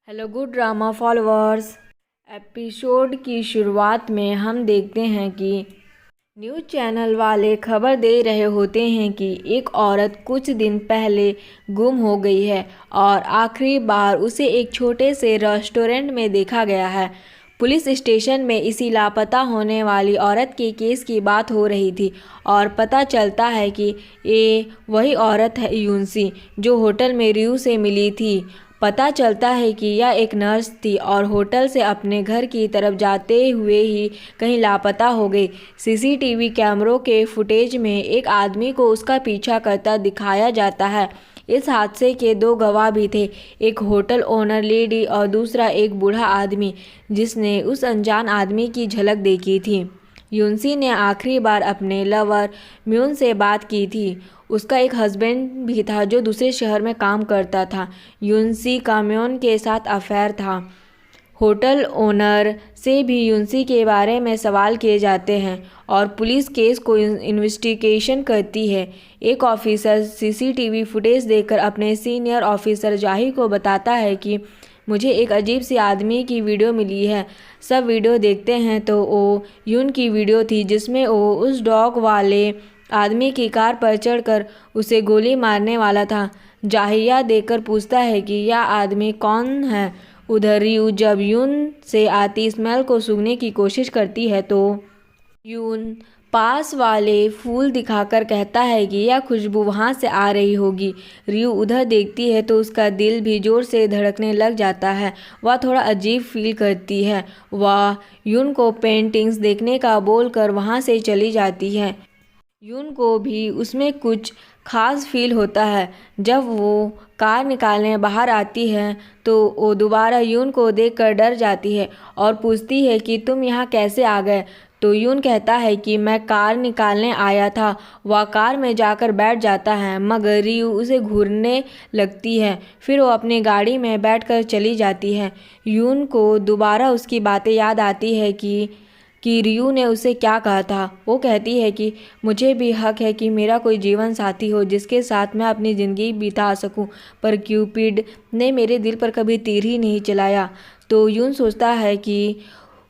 Hello good drama followers. Episode की शुरुआत में हम देखते हैं कि न्यूज़ चैनल वाले खबर दे रहे होते हैं कि एक औरत कुछ दिन पहले गुम हो गई है और आखिरी बार उसे एक छोटे से रेस्टोरेंट में देखा गया है। पुलिस स्टेशन में इसी लापता होने वाली औरत के केस की बात हो रही थी और पता चलता है कि ये वही औरत है यूनसी जो होटल में रियू से मिली थी। पता चलता है कि यह एक नर्स थी और होटल से अपने घर की तरफ जाते हुए ही कहीं लापता हो गई। सीसीटीवी कैमरों के फुटेज में एक आदमी को उसका पीछा करता दिखाया जाता है। इस हादसे के दो गवाह भी थे, एक होटल ओनर लेडी और दूसरा एक बूढ़ा आदमी जिसने उस अनजान आदमी की झलक देखी थी। यूनसी ने आखिरी बार अपने लवर म्यून से बात की थी। उसका एक हस्बैंड भी था जो दूसरे शहर में काम करता था। यूनसी का म्यून के साथ अफेयर था। होटल ओनर से भी यूनसी के बारे में सवाल किए जाते हैं और पुलिस केस को इन्वेस्टिगेशन करती है। एक ऑफिसर सीसीटीवी फुटेज देखकर अपने सीनियर ऑफिसर जाही को बताता है कि मुझे एक अजीब सी आदमी की वीडियो मिली है। सब वीडियो देखते हैं तो वो यून की वीडियो थी जिसमें वो उस डॉग वाले आदमी की कार पर चढ़कर उसे गोली मारने वाला था। जाहिया देखकर पूछता है कि यह आदमी कौन है। उधर रियू जब यून से आती स्मेल को सूंघने की कोशिश करती है तो यून पास वाले फूल दिखाकर कहता है कि यह खुशबू वहाँ से आ रही होगी। रियू उधर देखती है तो उसका दिल भी जोर से धड़कने लग जाता है। वह थोड़ा अजीब फील करती है। वह यून को पेंटिंग्स देखने का बोलकर वहाँ से चली जाती है। यून को भी उसमें कुछ खास फील होता है। जब वो कार निकालने बाहर आती है तो वो दोबारा यून को देखकर डर जाती है और पूछती है कि तुम यहाँ कैसे आ गए। तो यून कहता है कि मैं कार निकालने आया था। वह कार में जाकर बैठ जाता है मगर रियू उसे घूरने लगती है। फिर वो अपनी गाड़ी में बैठकर चली जाती है। यून को दोबारा उसकी बातें याद आती है कि रियू ने उसे क्या कहा था। वो कहती है कि मुझे भी हक है कि मेरा कोई जीवन साथी हो जिसके साथ मैं अपनी ज़िंदगी बिता सकूं, पर क्यूपिड ने मेरे दिल पर कभी तीर ही नहीं चलाया। तो यून सोचता है कि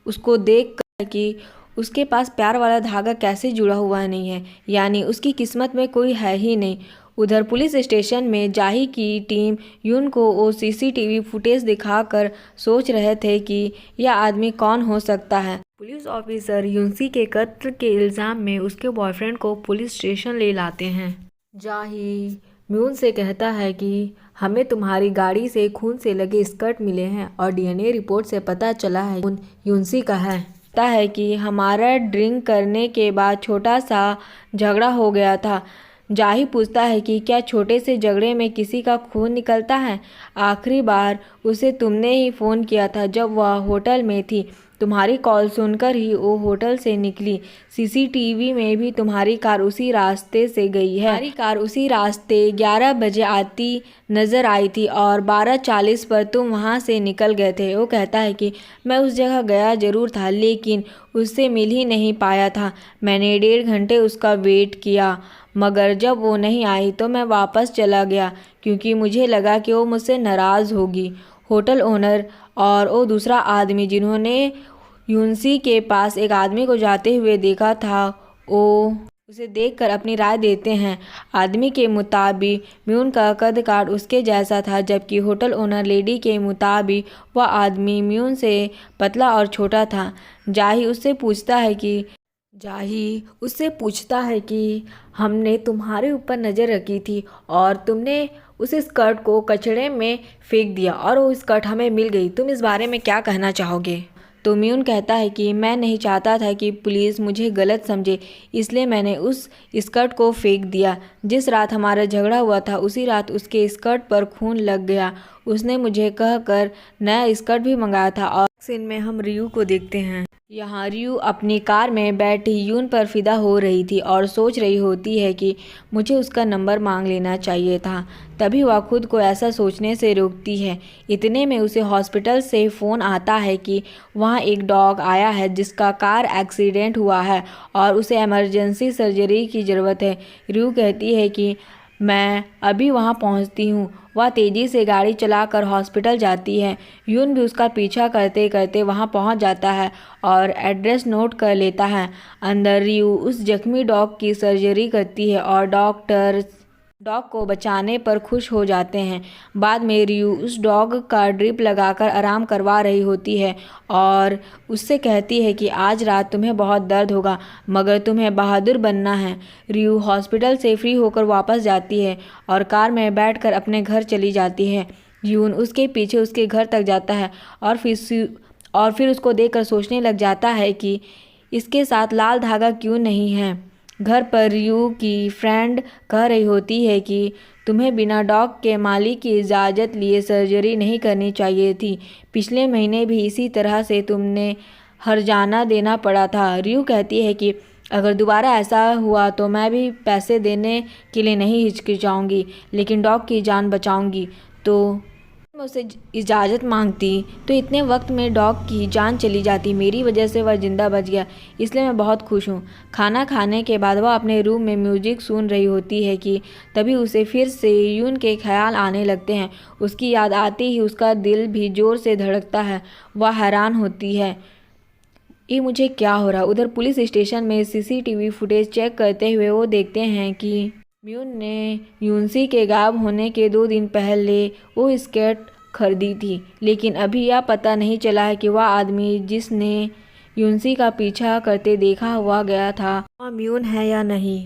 उसको देख कर कि उसके पास प्यार वाला धागा कैसे जुड़ा हुआ नहीं है, यानी उसकी किस्मत में कोई है ही नहीं। उधर पुलिस स्टेशन में जाही की टीम यून को वो सीसीटीवी फुटेज दिखाकर सोच रहे थे कि यह आदमी कौन हो सकता है। पुलिस ऑफिसर यूनसी के कत्ल के इल्ज़ाम में उसके बॉयफ्रेंड को पुलिस स्टेशन ले लाते हैं। जाही म्यून से कहता है कि हमें तुम्हारी गाड़ी से खून से लगे स्कर्ट मिले हैं और डीएनए रिपोर्ट से पता चला है यूनसी का है। कि हमारा ड्रिंक करने के बाद छोटा सा झगड़ा हो गया था। जाही पूछता है कि क्या छोटे से झगड़े में किसी का खून निकलता है। आखिरी बार उसे तुमने ही फ़ोन किया था जब वह होटल में थी। तुम्हारी कॉल सुनकर ही वो होटल से निकली। सीसीटीवी में भी तुम्हारी कार उसी रास्ते से गई है। तुम्हारी कार उसी रास्ते 11 बजे आती नज़र आई थी और 12:40 पर तुम वहाँ से निकल गए थे। वो कहता है कि मैं उस जगह गया ज़रूर था लेकिन उससे मिल ही नहीं पाया था। मैंने 1.5 घंटे उसका वेट किया मगर जब वो नहीं आई तो मैं वापस चला गया क्योंकि मुझे लगा कि वो मुझसे नाराज़ होगी। होटल ओनर और वो दूसरा आदमी जिन्होंने यूनसी के पास एक आदमी को जाते हुए देखा था वो उसे देखकर अपनी राय देते हैं। आदमी के मुताबिक म्यून का कद काठ उसके जैसा था जबकि होटल ओनर लेडी के मुताबिक वह आदमी म्यून से पतला और छोटा था। जाही उससे पूछता है कि हमने तुम्हारे ऊपर नज़र रखी थी और तुमने उस स्कर्ट को कचड़े में फेंक दिया और वो स्कर्ट हमें मिल गई। तुम इस बारे में क्या कहना चाहोगे। तो म्यून कहता है कि मैं नहीं चाहता था कि पुलिस मुझे गलत समझे, इसलिए मैंने उस स्कर्ट को फेंक दिया। जिस रात हमारा झगड़ा हुआ था उसी रात उसके स्कर्ट पर खून लग गया। उसने मुझे कहकर नया स्कर्ट भी मंगाया था। और सीन में हम रियू को देखते हैं। यहाँ रियू अपनी कार में बैठी यून पर फिदा हो रही थी और सोच रही होती है कि मुझे उसका नंबर मांग लेना चाहिए था। तभी वह खुद को ऐसा सोचने से रोकती है। इतने में उसे हॉस्पिटल से फ़ोन आता है कि वहाँ एक डॉग आया है जिसका कार एक्सीडेंट हुआ है और उसे इमरजेंसी सर्जरी की ज़रूरत है। रियू कहती है कि मैं अभी वहाँ पहुँचती हूँ। वह तेज़ी से गाड़ी चलाकर हॉस्पिटल जाती है। यून भी उसका पीछा करते करते वहाँ पहुँच जाता है और एड्रेस नोट कर लेता है। अंदर रियू उस जख्मी डॉग की सर्जरी करती है और डॉक्टर डॉग को बचाने पर खुश हो जाते हैं। बाद में रियू उस डॉग का ड्रिप लगाकर आराम करवा रही होती है और उससे कहती है कि आज रात तुम्हें बहुत दर्द होगा, मगर तुम्हें बहादुर बनना है। रियू हॉस्पिटल से फ्री होकर वापस जाती है और कार में बैठकर अपने घर चली जाती है। यून उसके पीछे उसके घर तक जाता है और फिर उसको देखकर सोचने लग जाता है कि इसके साथ लाल धागा क्यों नहीं है। घर पर रियू की फ्रेंड कह रही होती है कि तुम्हें बिना डॉग के मालिक की इजाज़त लिए सर्जरी नहीं करनी चाहिए थी। पिछले महीने भी इसी तरह से तुमने हर्जाना देना पड़ा था। रियू कहती है कि अगर दोबारा ऐसा हुआ तो मैं भी पैसे देने के लिए नहीं हिचकिचाऊंगी, लेकिन डॉग की जान बचाऊंगी। तो मैं उससे इजाज़त मांगती तो इतने वक्त में डॉग की जान चली जाती। मेरी वजह से वह ज़िंदा बच गया, इसलिए मैं बहुत खुश हूँ। खाना खाने के बाद वह अपने रूम में म्यूजिक सुन रही होती है कि तभी उसे फिर से यून के ख्याल आने लगते हैं। उसकी याद आते ही उसका दिल भी ज़ोर से धड़कता है। वह हैरान होती है, ये मुझे क्या हो रहा। उधर पुलिस स्टेशन में CCTV फुटेज चेक करते हुए वो देखते हैं कि म्यून ने यूनसी के गायब होने के 2 दिन पहले वो स्केट खरीदी थी, लेकिन अभी यह पता नहीं चला है कि वह आदमी जिसने यूनसी का पीछा करते देखा हुआ गया था वह म्यून है या नहीं।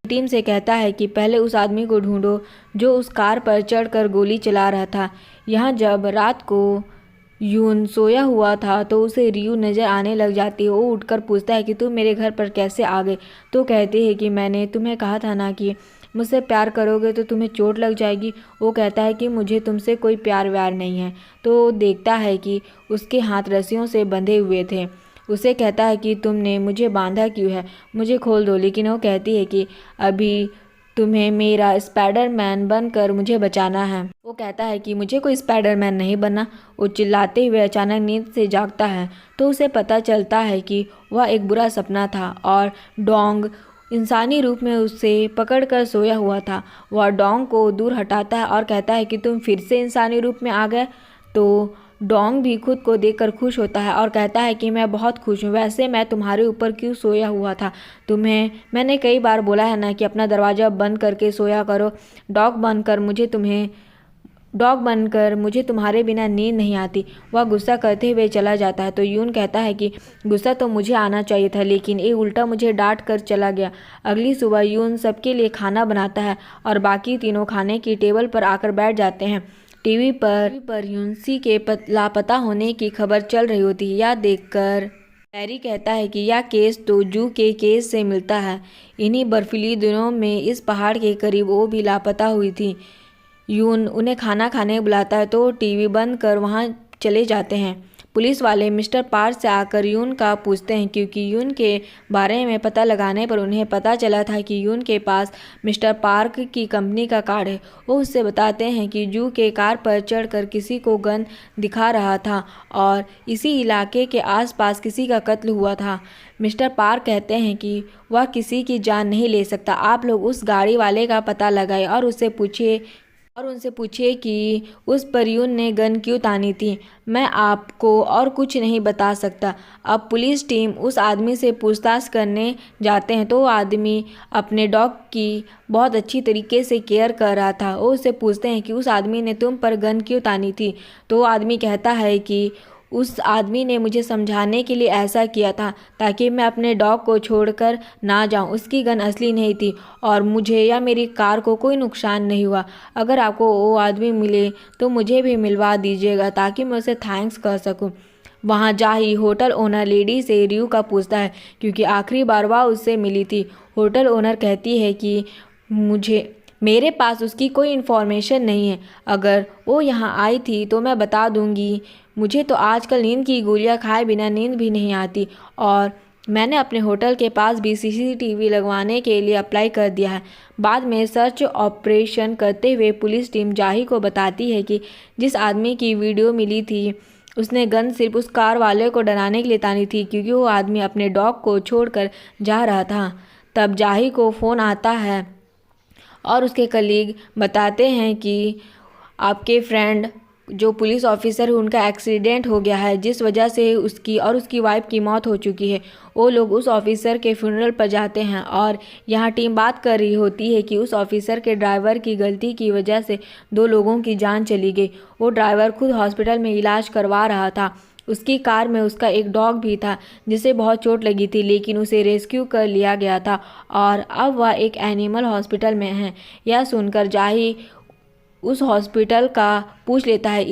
टीम से कहता है कि पहले उस आदमी को ढूंढो जो उस कार पर चढ़कर गोली चला रहा था। यहाँ जब रात को यून सोया हुआ था तो उसे रियू नज़र आने लग जाती है। वो उठकर पूछता है कि तुम मेरे घर पर कैसे आ गए। तो कहते हैं कि मैंने तुम्हें कहा था ना कि मुझसे प्यार करोगे तो तुम्हें चोट लग जाएगी। वो कहता है कि मुझे तुमसे कोई प्यार व्यार नहीं है। तो देखता है कि उसके हाथ रस्सियों से बंधे हुए थे। उसे कहता है कि तुमने मुझे बांधा क्यों है, मुझे खोल दो। लेकिन वो कहती है कि अभी तुम्हें मेरा स्पाइडरमैन बनकर मुझे बचाना है। वो कहता है कि मुझे कोई स्पाइडरमैन नहीं बनना। वो चिल्लाते हुए अचानक नींद से जागता है तो उसे पता चलता है कि वह एक बुरा सपना था और डोंग इंसानी रूप में उसे पकड़कर सोया हुआ था। वह डोंग को दूर हटाता है और कहता है कि तुम फिर से इंसानी रूप में आ गए। तो डोंग भी खुद को देखकर खुश होता है और कहता है कि मैं बहुत खुश हूँ। वैसे मैं तुम्हारे ऊपर क्यों सोया हुआ था? तुम्हें मैंने कई बार बोला है ना कि अपना दरवाज़ा बंद करके सोया करो। डॉग बनकर मुझे तुम्हारे बिना नींद नहीं आती। वह गुस्सा करते हुए चला जाता है। तो यून कहता है कि गुस्सा तो मुझे आना चाहिए था, लेकिन ये उल्टा मुझे डांट कर चला गया। अगली सुबह यून सबके लिए खाना बनाता है और बाकी तीनों खाने की टेबल पर आकर बैठ जाते हैं। टीवी पर यूनसी के लापता होने की खबर चल रही होती है। यह देखकर हैरी कहता है कि यह केस तो जू के केस से मिलता है। इन्हीं बर्फीली दिनों में इस पहाड़ के करीब वो भी लापता हुई थी। यून उन्हें खाना खाने बुलाता है तो टीवी बंद कर वहाँ चले जाते हैं। पुलिस वाले मिस्टर पार्क से आकर यून का पूछते हैं, क्योंकि यून के बारे में पता लगाने पर उन्हें पता चला था कि यून के पास मिस्टर पार्क की कंपनी का कार्ड है। वो उससे बताते हैं कि जू के कार पर चढ़कर किसी को गन दिखा रहा था और इसी इलाके के आसपास किसी का कत्ल हुआ था। मिस्टर पार्क कहते हैं कि वह किसी की जान नहीं ले सकता। आप लोग उस गाड़ी वाले का पता लगाए और उनसे पूछिए कि उस पर यून ने गन क्यों तानी थी। मैं आपको और कुछ नहीं बता सकता। अब पुलिस टीम उस आदमी से पूछताछ करने जाते हैं तो वो आदमी अपने डॉग की बहुत अच्छी तरीके से केयर कर रहा था। वो उससे पूछते हैं कि उस आदमी ने तुम पर गन क्यों तानी थी। तो वो आदमी कहता है कि उस आदमी ने मुझे समझाने के लिए ऐसा किया था ताकि मैं अपने डॉग को छोड़कर ना जाऊं। उसकी गन असली नहीं थी और मुझे या मेरी कार को कोई नुकसान नहीं हुआ। अगर आपको वो आदमी मिले तो मुझे भी मिलवा दीजिएगा ताकि मैं उसे थैंक्स कर सकूं। वहाँ जाही होटल ओनर लेडी से रियू का पूछता है, क्योंकि आखिरी बार वह उससे मिली थी। होटल ओनर कहती है कि मेरे पास उसकी कोई इन्फॉर्मेशन नहीं है। अगर वो यहाँ आई थी तो मैं बता दूंगी। मुझे तो आजकल नींद की गोलियां खाए बिना नींद भी नहीं आती और मैंने अपने होटल के पास भी CCTV लगवाने के लिए अप्लाई कर दिया है। बाद में सर्च ऑपरेशन करते हुए पुलिस टीम जाही को बताती है कि जिस आदमी की वीडियो मिली थी उसने गन सिर्फ उस कार वाले को डराने के लिए तानी थी, क्योंकि वो आदमी अपने डॉग को छोड़कर जा रहा था। तब जाही को फ़ोन आता है और उसके कलीग बताते हैं कि आपके फ्रेंड जो पुलिस ऑफिसर है उनका एक्सीडेंट हो गया है, जिस वजह से उसकी और उसकी वाइफ की मौत हो चुकी है। वो लोग उस ऑफिसर के फ्यूनरल पर जाते हैं और यहाँ टीम बात कर रही होती है कि उस ऑफिसर के ड्राइवर की गलती की वजह से 2 लोगों की जान चली गई। वो ड्राइवर खुद हॉस्पिटल में इलाज करवा रहा था। उसकी कार में उसका एक डॉग भी था जिसे बहुत चोट लगी थी, लेकिन उसे रेस्क्यू कर लिया गया था और अब वह एक एनिमल हॉस्पिटल में है। यह सुनकर जाही उस हॉस्पिटल का पूछ लेता है।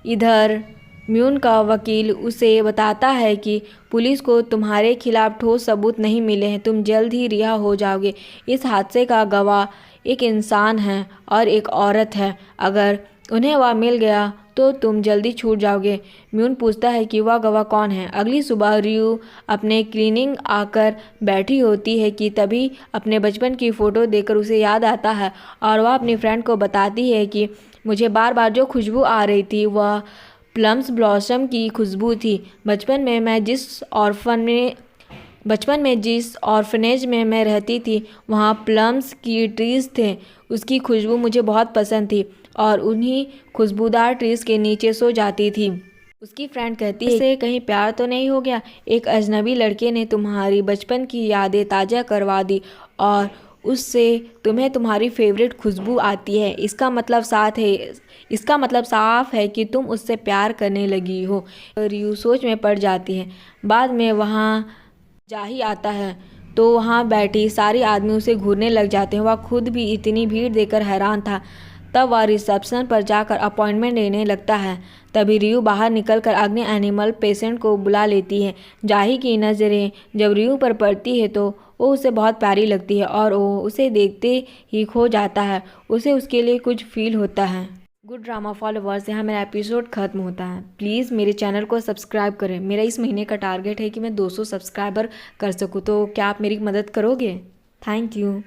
इधर म्यून का वकील उसे बताता है कि पुलिस को तुम्हारे खिलाफ ठोस सबूत नहीं मिले हैं, तुम जल्द ही रिहा हो जाओगे। इस हादसे का गवाह एक इंसान है और एक औरत है। अगर उन्हें वह मिल गया तो तुम जल्दी छूट जाओगे। म्यून पूछता है कि वह गवाह कौन है। अगली सुबह रियू अपने क्लिनिक आकर बैठी होती है कि तभी अपने बचपन की फ़ोटो देखकर उसे याद आता है और वह अपनी फ्रेंड को बताती है कि मुझे बार बार जो खुशबू आ रही थी वह प्लम्स ब्लॉसम की खुशबू थी। बचपन में जिस ऑर्फनेज में मैं रहती थी वहाँ प्लम्स की ट्रीज़ थे। उसकी खुशबू मुझे बहुत पसंद थी और उन्हीं खुशबूदार ट्रीज़ के नीचे सो जाती थी। उसकी फ्रेंड कहती है, इससे कहीं प्यार तो नहीं हो गया? एक अजनबी लड़के ने तुम्हारी बचपन की यादें ताज़ा करवा दी और उससे तुम्हें तुम्हारी फेवरेट खुशबू आती है। इसका मतलब साफ है कि तुम उससे प्यार करने लगी हो। रियू सोच में पड़ जाती है। बाद में वहाँ जाही आता है तो वहाँ बैठी सारी आदमी उसे घूरने लग जाते हैं। वह खुद भी इतनी भीड़ देखकर हैरान था। तब वह रिसेप्शन पर जाकर अपॉइंटमेंट लेने लगता है। तभी रियू बाहर निकलकर अगले एनिमल पेशेंट को बुला लेती है। जाही की नज़रें जब रियू पर पड़ती है तो वो उसे बहुत प्यारी लगती है और वो उसे देखते ही खो जाता है। उसे उसके लिए कुछ फील होता है। गुड ड्रामा फॉलोवर्स, यहाँ मेरा एपिसोड ख़त्म होता है। प्लीज़ मेरे चैनल को सब्सक्राइब करें। मेरा इस महीने का टारगेट है कि मैं 200 सब्सक्राइबर कर सकूँ, तो क्या आप मेरी मदद करोगे? Thank you.